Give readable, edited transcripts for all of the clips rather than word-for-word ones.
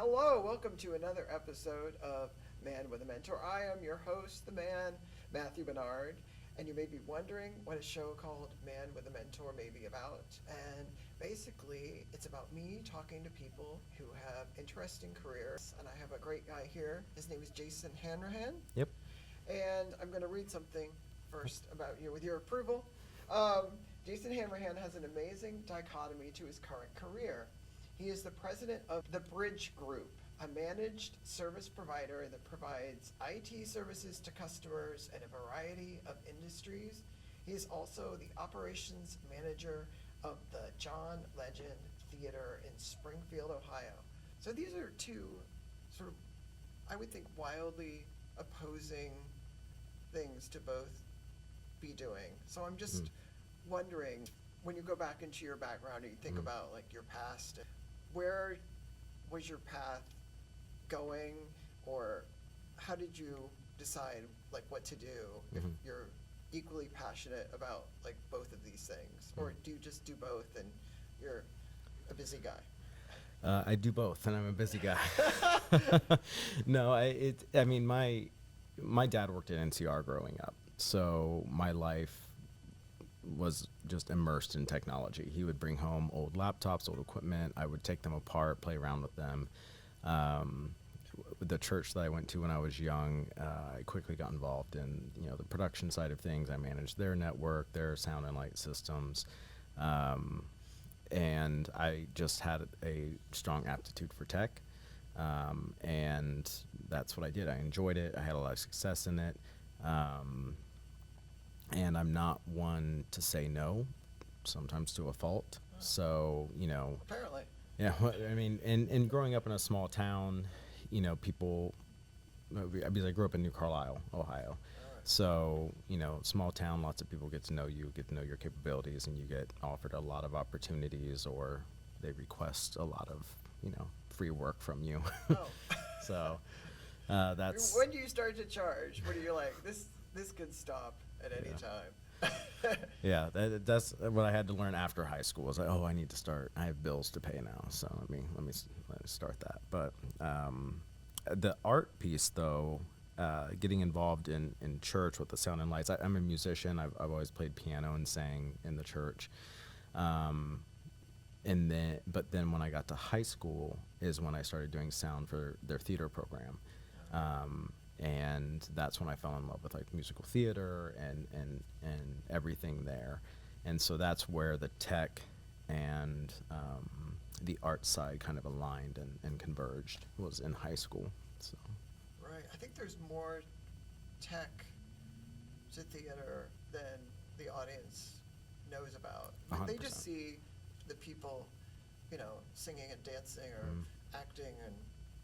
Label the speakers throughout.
Speaker 1: Hello, welcome to another episode of Man with a Mentor. I am your host, the man, Matthew Barnard, and you may be wondering what a show called Man with a Mentor may be about. And basically, it's about me talking to people who have interesting careers. And I have a great guy here. His name is Jason Hanrahan.
Speaker 2: Yep.
Speaker 1: And I'm going to read something first about you with your approval. Um, Jason Hanrahan has an amazing dichotomy to his current career. He is the president of the Bridge Group, a managed service provider that provides IT services to customers in a variety of industries. He is also the operations manager of the John Legend Theater in Springfield, Ohio. So these are two sort of, I would think, wildly opposing things to both be doing. So I'm just wondering, when you go back into your background and you think about like your past, where was your path going, or how did you decide like what to do if you're equally passionate about like both of these things, or do you just do both and you're a busy guy?
Speaker 2: I do both, and I'm a busy guy. No, I mean, my dad worked at NCR growing up, so my life was just immersed in technology. He would bring home old laptops, old equipment. I would take them apart, play around with them. The church that I went to when I was young, I quickly got involved in the production side of things. I managed their network, their sound and light systems, and I just had a strong aptitude for tech, and that's what I did. I enjoyed it. I had a lot of success in it. And I'm not one to say no, sometimes to a fault. So,
Speaker 1: Apparently.
Speaker 2: yeah, I mean, and growing up in a small town, people, because I grew up in New Carlisle, Ohio. So, small town, lots of people get to know you, get to know your capabilities, and you get offered a lot of opportunities, or they request a lot of, free work from you.
Speaker 1: Oh.
Speaker 2: So, that's...
Speaker 1: When do you start to charge? When you're like, this could stop at any time?
Speaker 2: Yeah, that's what I had to learn after high school. Was like, I need to start. I have bills to pay now, so let me start that. But the art piece, though, getting involved in church with the sound and lights. I'm a musician. I've always played piano and sang in the church. But then when I got to high school is when I started doing sound for their theater program. And that's when I fell in love with like musical theater and everything there. And so that's where the tech and the art side kind of aligned and converged, was in high school. So.
Speaker 1: Right. I think there's more tech to theater than the audience knows about. Like, they just see the people, singing and dancing or acting and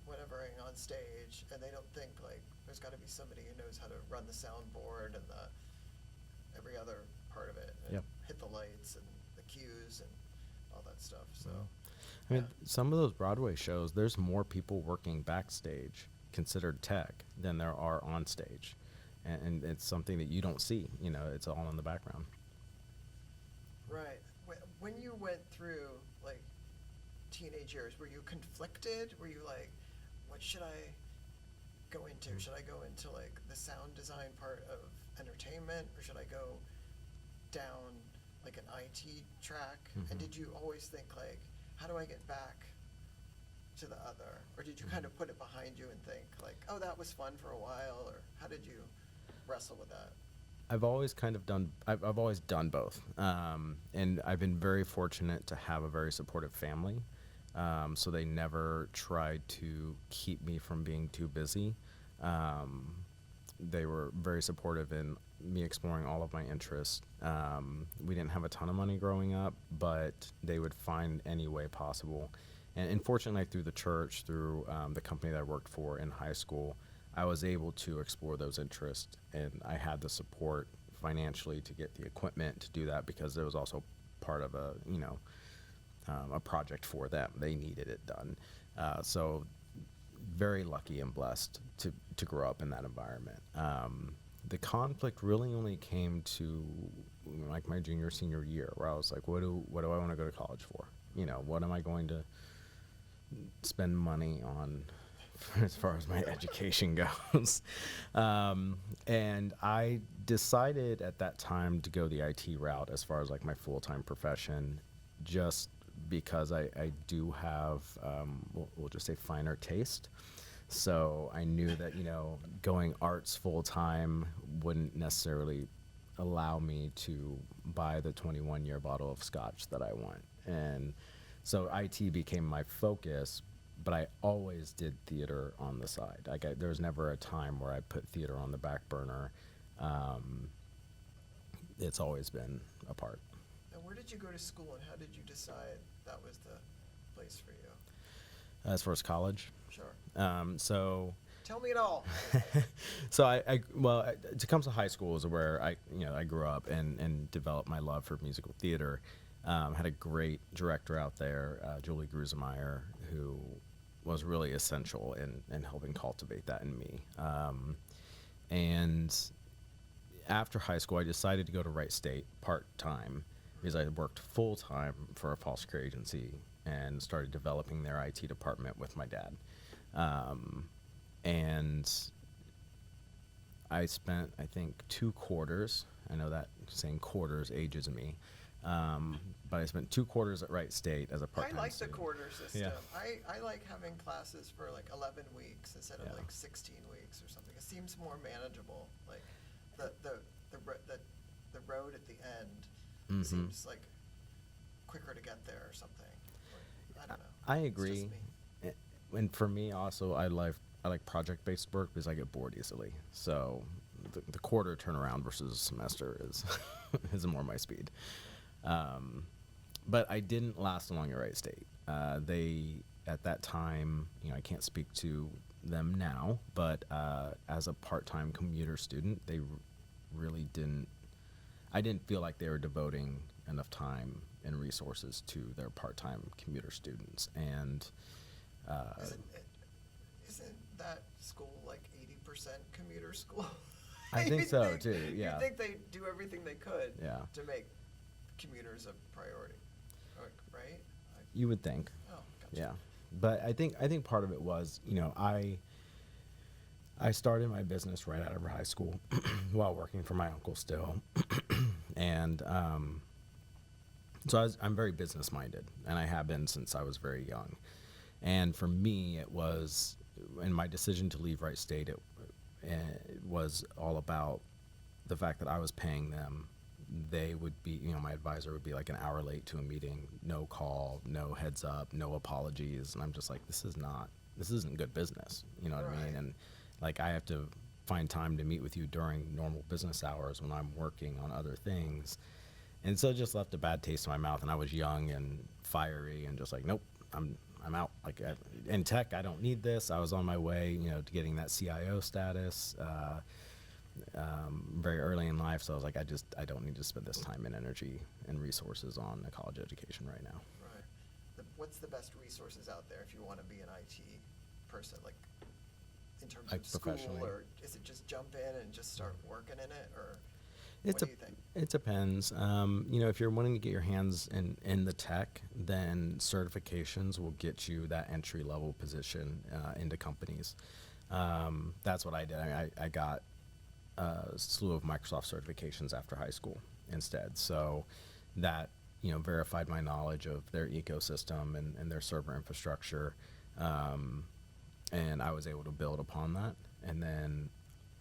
Speaker 1: whatever on stage, and they don't think like there's got to be somebody who knows how to run the soundboard and every other part of it, and hit the lights and the cues and all that stuff. So,
Speaker 2: I mean, some of those Broadway shows, there's more people working backstage considered tech than there are on stage, and it's something that you don't see. It's all in the background.
Speaker 1: Right. When you went through like teenage years, were you conflicted? Were you like, what should I go into? Should I go into like the sound design part of entertainment, or should I go down like an IT track? And did you always think like, how do I get back to the other? Or did you kind of put it behind you and think like, oh, that was fun for a while? Or how did you wrestle with that?
Speaker 2: I've always I've always done both. And I've been very fortunate to have a very supportive family. So they never tried to keep me from being too busy. They were very supportive in me exploring all of my interests. We didn't have a ton of money growing up, but they would find any way possible. And fortunately, through the church, through the company that I worked for in high school, I was able to explore those interests, and I had the support financially to get the equipment to do that, because there was also part of a project for them. They needed it done. So very lucky and blessed to grow up in that environment. The conflict really only came to like my senior year, where I was like, what do I want to go to college for? What am I going to spend money on as far as my education goes. And I decided at that time to go the IT route as far as like my full-time profession, just because I do have, we'll just say finer taste. So I knew that, going arts full-time wouldn't necessarily allow me to buy the 21-year bottle of scotch that I want. And so IT became my focus, but I always did theater on the side. Like there was never a time where I put theater on the back burner. It's always been a part.
Speaker 1: And where did you go to school, and how did you decide that was the place for you?
Speaker 2: As far as college,
Speaker 1: Sure.
Speaker 2: so
Speaker 1: Tell me it all.
Speaker 2: so to come to high school is where I grew up and developed my love for musical theater. Had a great director out there, Julie Grusemeyer, who was really essential in helping cultivate that in me. And after high school, I decided to go to Wright State part-time because I worked full-time for a foster care agency and started developing their IT department with my dad. And I spent, I think, 2 quarters. I know that saying quarters ages me. But I spent 2 quarters at Wright State as a part-time
Speaker 1: I like
Speaker 2: student.
Speaker 1: the quarter system.
Speaker 2: Yeah.
Speaker 1: I like having classes for like 11 weeks instead of
Speaker 2: Yeah.
Speaker 1: like 16 weeks or something. It seems more manageable. Like the road at the end
Speaker 2: Mhm.
Speaker 1: seems like quicker to get there or something. Or, I don't know.
Speaker 2: I
Speaker 1: It's
Speaker 2: agree.
Speaker 1: just me.
Speaker 2: And for me also, I like project-based work because I get bored easily. So the quarter turnaround versus a semester is is more my speed. But I didn't last long at Wright State. They, at that time, I can't speak to them now, but as a part-time commuter student, they really didn't. I didn't feel like they were devoting enough time and resources to their part-time commuter students, and
Speaker 1: Isn't that school like 80% commuter school?
Speaker 2: I think
Speaker 1: You'd
Speaker 2: so too. Yeah.
Speaker 1: You'd think they do everything they could
Speaker 2: Yeah.
Speaker 1: to make commuters a priority, right?
Speaker 2: You would think.
Speaker 1: Oh, gotcha.
Speaker 2: Yeah, but I think part of it was, I started my business right out of high school while working for my uncle still, and so I'm very business minded, and I have been since I was very young. And for me, it was, in my decision to leave Wright State, it was all about the fact that I was paying them. They would be, my advisor would be like an hour late to a meeting, no call, no heads up, no apologies. And I'm just like, this isn't good business. You know what I mean?
Speaker 1: Right.
Speaker 2: And like, I have to find time to meet with you during normal business hours when I'm working on other things. And so it just left a bad taste in my mouth. And I was young and fiery and just like, nope, I'm out. Like in tech, I don't need this. I was on my way, to getting that CIO status. Very early in life, so I was like, I don't need to spend this time and energy and resources on a college education right now.
Speaker 1: Right. What's the best resources out there if you want to be an IT person, like in terms
Speaker 2: Like
Speaker 1: of school,
Speaker 2: professionally?
Speaker 1: or is it just jump in and just start working in it, or
Speaker 2: It's
Speaker 1: what do you think?
Speaker 2: It depends. If you're wanting to get your hands in the tech, then certifications will get you that entry level position into companies. That's what I did. I got a slew of Microsoft certifications after high school instead. So that, verified my knowledge of their ecosystem and their server infrastructure. And I was able to build upon that. And then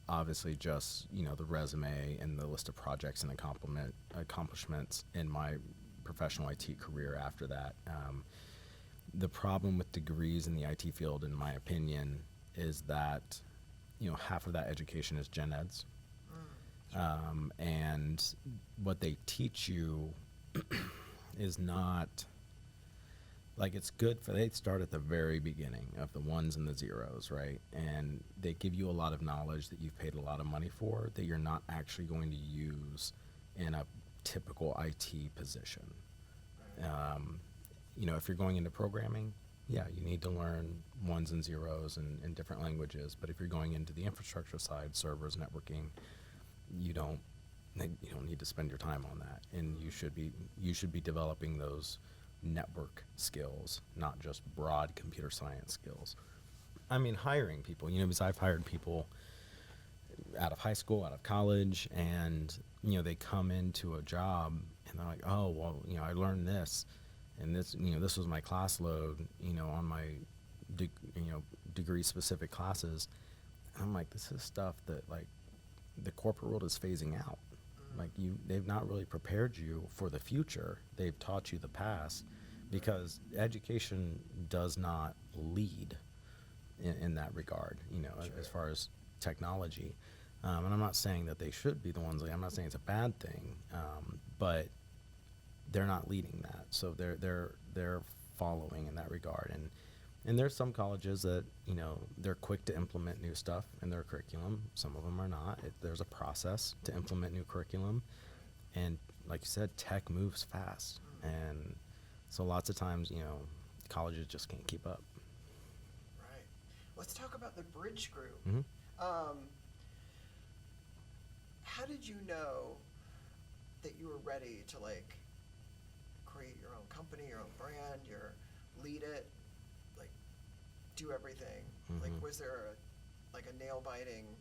Speaker 2: obviously just, the resume and the list of projects and accomplishments in my professional IT career after that. The problem with degrees in the IT field, in my opinion, is that half of that education is gen eds. And what they teach you is not, like, it's good they start at the very beginning of the ones and the zeros, right? And they give you a lot of knowledge that you've paid a lot of money for that you're not actually going to use in a typical IT position. If you're going into programming, yeah, you need to learn ones and zeros and different languages. But if you're going into the infrastructure side, servers, networking, you don't need to spend your time on that. And you should be developing those network skills, not just broad computer science skills. I mean, hiring people, because I've hired people out of high school, out of college, and, they come into a job and they're like, oh, well, I learned this, and this, this was my class load, on my, degree specific classes. And I'm like, this is stuff that, like, the corporate world is phasing out. Like, they've not really prepared you for the future. They've taught you the past, because education does not lead in that regard, as far as technology. And I'm not saying that they should be the ones. Like, I'm not saying it's a bad thing, but they're not leading that. So they're following in that regard. And there's some colleges that, they're quick to implement new stuff in their curriculum. Some of them are not. There's a process to implement new curriculum. And like you said, tech moves fast. And so lots of times, colleges just can't keep up.
Speaker 1: Right. Let's talk about the Bridge Group.
Speaker 2: Mm-hmm.
Speaker 1: How did you know that you were ready to, like, create your own company, your own brand, lead it, like, do everything?
Speaker 2: Mm-hmm.
Speaker 1: Like, was there a nail-biting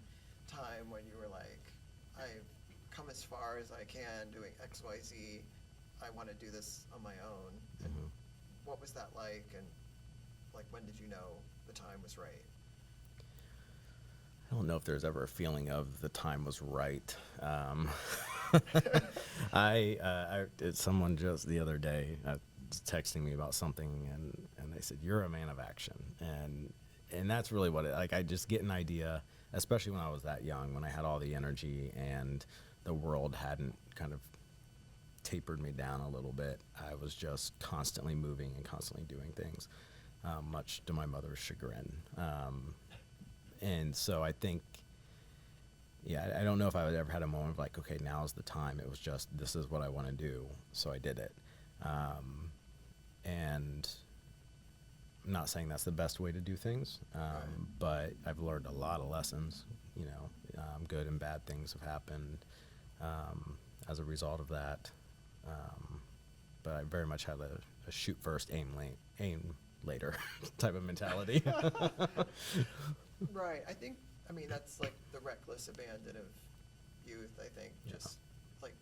Speaker 1: time when you were like, I've come as far as I can doing X, Y, Z, I want to do this on my own? And
Speaker 2: Mm-hmm.
Speaker 1: what was that like? And, like, when did you know the time was right?
Speaker 2: I don't know if there's ever a feeling of the time was right. Someone just the other day was texting me about something, and they said, "You're a man of action," and that's really what I just get an idea, especially when I was that young, when I had all the energy and the world hadn't kind of tapered me down a little bit. I was just constantly moving and constantly doing things, much to my mother's chagrin. And so I think, I don't know if I would ever had a moment of like, okay, now's the time. It was just, this is what I want to do, so I did it. And I'm not saying that's the best way to do things, but I've learned a lot of lessons, good and bad things have happened as a result of that. But I very much had a shoot first, aim later type of mentality.
Speaker 1: Right. I mean, that's like the reckless abandon of youth, I think.
Speaker 2: Yeah.
Speaker 1: Just, like,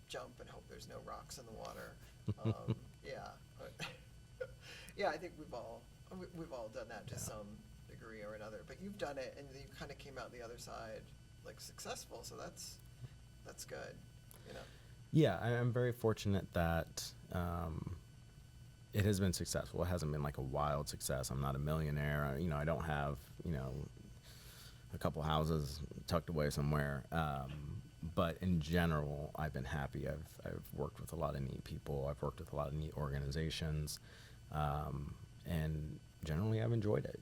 Speaker 1: jump and hope there's no rocks in the water. Yeah. Yeah, I think we've all done that to some degree or another. But you've done it, and you kind of came out the other side, like, successful, so that's good,
Speaker 2: Yeah, I'm very fortunate that it has been successful. It hasn't been like a wild success. I'm not a millionaire. I don't have, a couple houses tucked away somewhere. But in general, I've been happy. I've worked with a lot of neat people. I've worked with a lot of neat organizations. And generally, I've enjoyed it.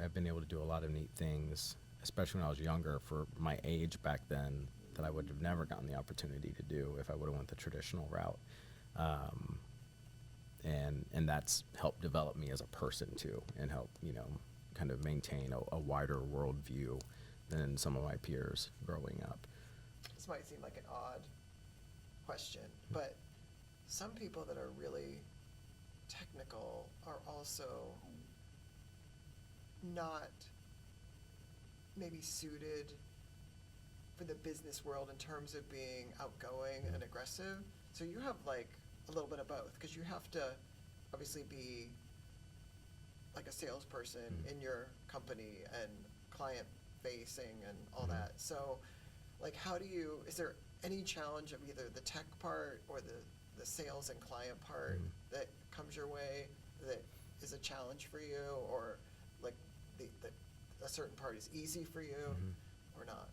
Speaker 2: I've been able to do a lot of neat things, especially when I was younger, for my age back then, that I would have never gotten the opportunity to do if I would have went the traditional route. And that's helped develop me as a person too, and help, kind of maintain a wider worldview than some of my peers growing up.
Speaker 1: This might seem like an odd question, but some people that are really technical are also not maybe suited for the business world in terms of being outgoing and aggressive. So you have like a little bit of both, because you have to obviously be like a salesperson in your company and client facing and all that. So like, is there any challenge of either the tech part or the sales and client part that comes your way that is a challenge for you, or like a certain part is easy for you or not?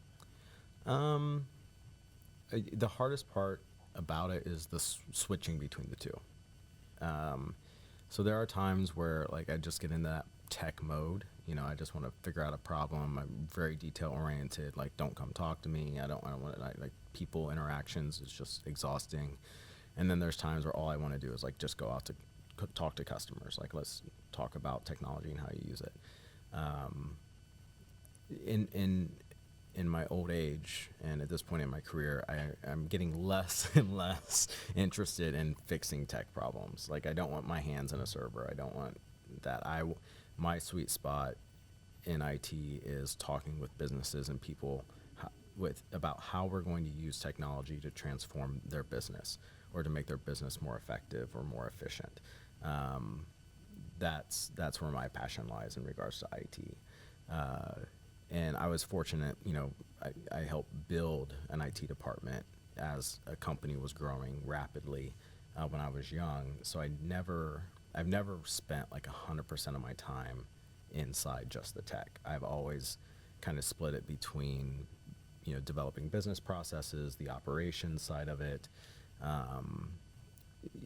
Speaker 2: The hardest part about it is the switching between the two. So there are times where like I just get in that tech mode. I just want to figure out a problem. I'm very detail oriented. Like, don't come talk to me. I don't want to like people interactions. It's just exhausting. And then there's times where all I want to do is like just go out to talk to customers. Like, let's talk about technology and how you use it. in my old age and at this point in my career, I'm getting less and less interested in fixing tech problems. Like, I don't want my hands in a server. I don't want that. My sweet spot in IT is talking with businesses and people about how we're going to use technology to transform their business or to make their business more effective or more efficient. That's where my passion lies in regards to IT. And I was fortunate, I helped build an IT department as a company was growing rapidly when I was young. So I've never spent like 100% of my time inside just the tech. I've always kind of split it between, developing business processes, the operations side of it.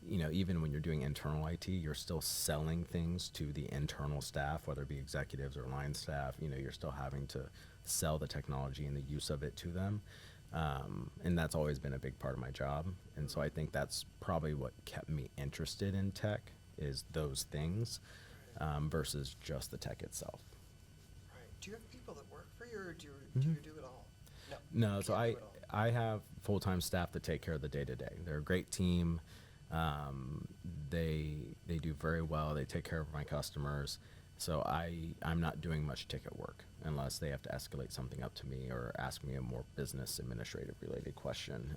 Speaker 2: Even when you're doing internal IT, you're still selling things to the internal staff, whether it be executives or line staff. You're still having to sell the technology and the use of it to them. And that's always been a big part of my job. And so I think that's probably what kept me interested in tech, is those things, versus just the tech itself.
Speaker 1: Right. Do you have people that work for you, or do you do it all?
Speaker 2: No, so
Speaker 1: can't do it all.
Speaker 2: I have full-time staff that take care of the day-to-day. They're a great team. They do very well. They take care of my customers. So I'm not doing much ticket work unless they have to escalate something up to me or ask me a more business administrative related question.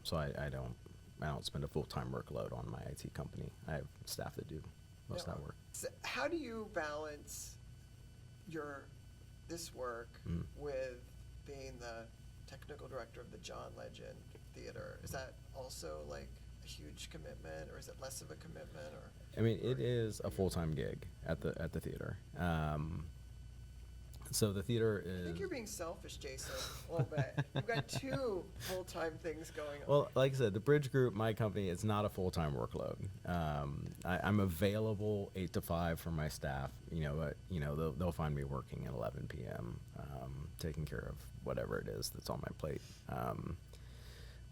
Speaker 2: So I don't spend a full-time workload on my IT company. I have staff that do most of that work.
Speaker 1: So how do you balance this work with being the technical director of the John Legend Theater? Is that also like a huge commitment, or is it less of a commitment? Or
Speaker 2: I mean, it is a full-time gig at the theater. So the theater is.
Speaker 1: I think you're being selfish, Jason, a little bit. You've got two full-time things going on.
Speaker 2: Well, like I said, the Bridge Group, my company, it's not a full-time workload. I'm available 8 to 5 for my staff. But they'll find me working at 11 p.m. Taking care of whatever it is that's on my plate.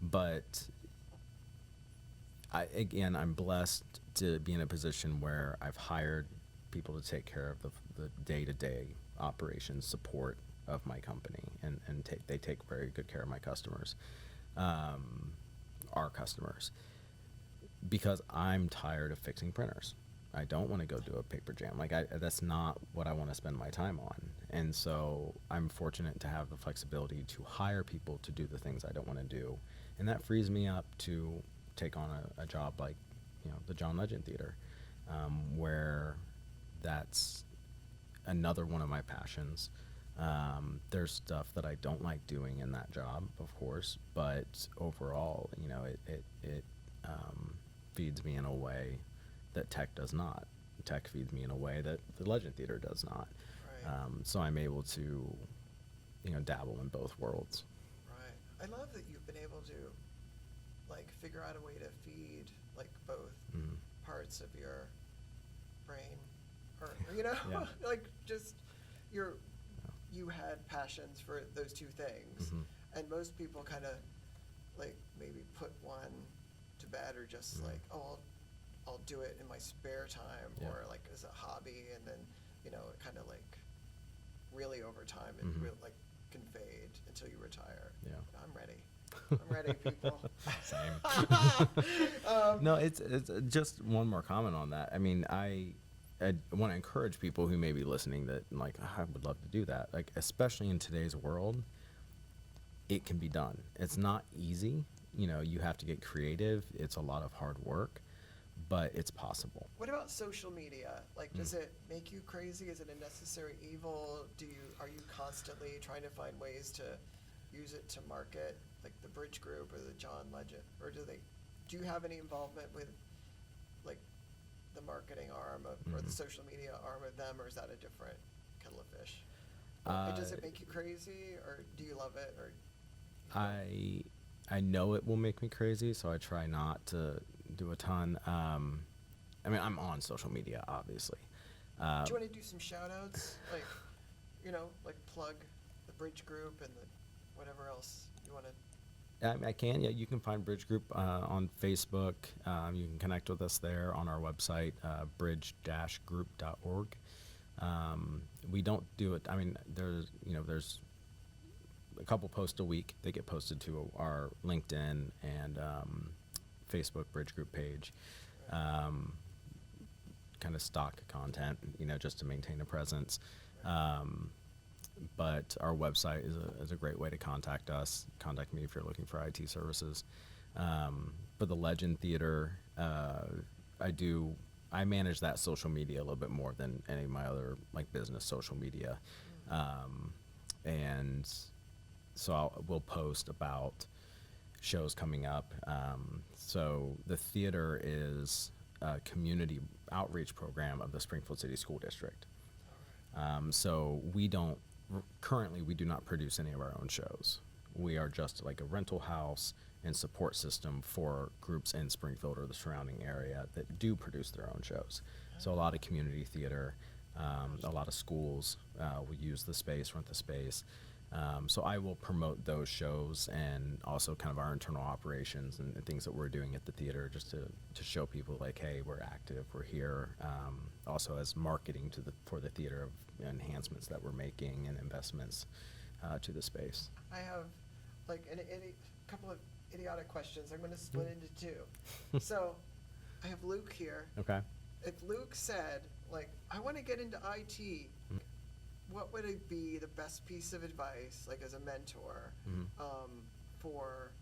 Speaker 2: But I'm blessed to be in a position where I've hired people to take care of the day-to-day operations support of my company, and they take very good care of my customers, our customers, because I'm tired of fixing printers. I don't want to go do a paper jam. That's not what I want to spend my time on. And so I'm fortunate to have the flexibility to hire people to do the things I don't want to do. And that frees me up to take on a job like, the John Legend Theater, where that's another one of my passions. There's stuff that I don't like doing in that job, of course, but overall, it feeds me in a way that tech does not. Tech feeds me in a way that the Legend Theater does not.
Speaker 1: Right.
Speaker 2: So I'm able to, dabble in both worlds.
Speaker 1: Right. I love that you've been able to, figure out a way to feed, both parts of your brain, or
Speaker 2: Yeah.
Speaker 1: You had passions for those two things, and most people kind of maybe put one to bed, or just I'll do it in my spare time,
Speaker 2: Yeah.
Speaker 1: or as a hobby, and then it kind of really over time and really can fade until you retire.
Speaker 2: Yeah.
Speaker 1: I'm ready, people.
Speaker 2: Same. No, it's just one more comment on that. I mean, I want to encourage people who may be listening that I would love to do that. Especially in today's world, it can be done. It's not easy. You have to get creative. It's a lot of hard work, but it's possible.
Speaker 1: What about social media? Does it make you crazy? Is it a necessary evil? Are you constantly trying to find ways to use it to market, the Bridge Group or the John Legend, or do you have any involvement with the marketing arm or the social media arm of them, or is that a different kettle of fish? Does it make you crazy, or do you love it? Or
Speaker 2: I know it will make me crazy, so I try not to do a ton. I'm on social media, obviously.
Speaker 1: Do you want to do some shout outs? Plug the Bridge Group and whatever else you want to.
Speaker 2: I can. Yeah, you can find Bridge Group on Facebook. You can connect with us there on our website, bridge-group.org. We don't do it. I mean, there's a couple posts a week. They get posted to our LinkedIn and Facebook Bridge Group page. Kind of stock content, just to maintain a presence. But our website is a great way to contact us. Contact me if you're looking for IT services. But the Legend Theater, I manage that social media a little bit more than any of my other business social media. And so we'll post about shows coming up. So the theater is a community outreach program of the Springfield City School District. So currently we do not produce any of our own shows. We are just like a rental house and support system for groups in Springfield or the surrounding area that do produce their own shows. So a lot of community theater, a lot of schools will use the space, rent the space. So I will promote those shows and also kind of our internal operations and things that we're doing at the theater, just to show people hey, we're active, we're here. Also as marketing for the theater of enhancements that we're making and investments to the space.
Speaker 1: I have a couple of idiotic questions. I'm going to split into two. So I have Luke here.
Speaker 2: Okay.
Speaker 1: If Luke said, I want to get into IT, what would it be the best piece of advice, as a mentor, for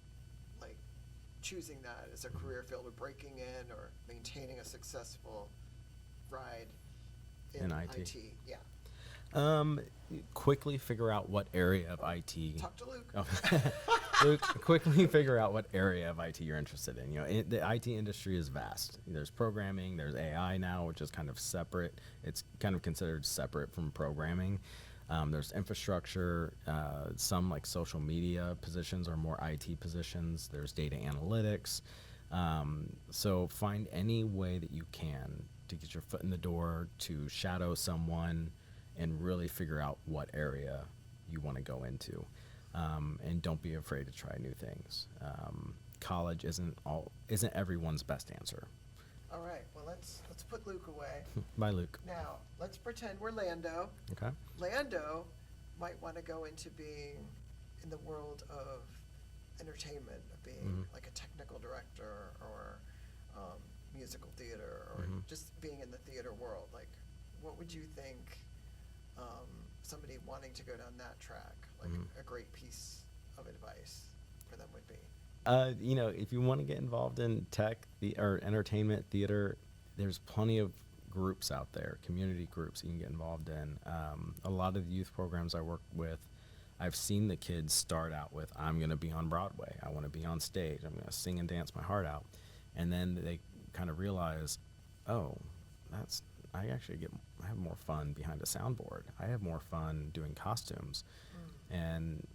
Speaker 1: choosing that as a career field, or breaking in, or maintaining a successful ride in IT? Yeah.
Speaker 2: Quickly figure out what area of IT.
Speaker 1: Talk to Luke.
Speaker 2: Oh. Luke, quickly figure out what area of IT you're interested in. The IT industry is vast. There's programming, there's AI now, which is kind of separate. It's kind of considered separate from programming. There's infrastructure, some social media positions are more IT positions. There's data analytics. So find any way that you can to get your foot in the door, to shadow someone, and really figure out what area you want to go into. And don't be afraid to try new things. College isn't everyone's best answer.
Speaker 1: All right. Well, let's put Luke away.
Speaker 2: Bye, Luke.
Speaker 1: Now, let's pretend we're Lando.
Speaker 2: Okay.
Speaker 1: Lando might want to go into being in the world of entertainment, of being like a technical director, or musical theater, or just being in the theater world. What would you think somebody wanting to go down that track, a great piece of advice for them would be?
Speaker 2: If you want to get involved in tech or entertainment theater, there's plenty of groups out there, community groups you can get involved in. A lot of the youth programs I work with, I've seen the kids start out with, I'm going to be on Broadway. I want to be on stage. I'm going to sing and dance my heart out. And then they kind of realize, oh, I have more fun behind a soundboard. I have more fun doing costumes. And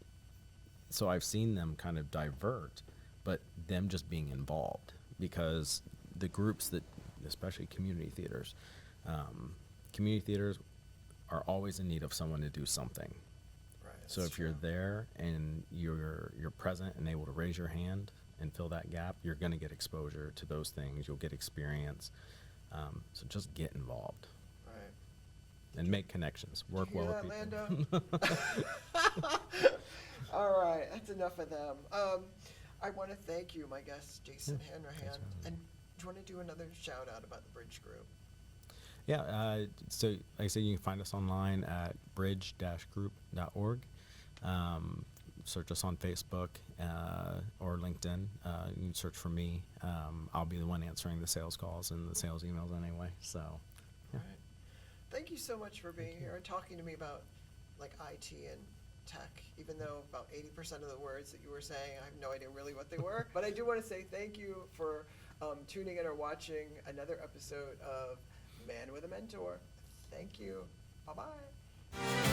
Speaker 2: so I've seen them kind of divert, but them just being involved, because the groups that, especially community theaters are always in need of someone to do something.
Speaker 1: Right.
Speaker 2: So if you're there and you're present and able to raise your hand and fill that gap, you're going to get exposure to those things. You'll get experience. So just get involved.
Speaker 1: Right.
Speaker 2: And make connections. Work well with people.
Speaker 1: Lando? All right, that's enough of them. I want to thank you, my guest, Jason Hanrahan. And do you want to do another shout out about the Bridge Group?
Speaker 2: Yeah, so like I said, you can find us online at bridge-group.org. Search us on Facebook or LinkedIn. You can search for me. I'll be the one answering the sales calls and the sales emails anyway. So, yeah.
Speaker 1: All right. Thank you so much for being here and talking to me about IT and tech, even though about 80% of the words that you were saying, I have no idea really what they were. But I do want to say thank you for tuning in or watching another episode of Man with a Mentor. Thank you. Bye-bye.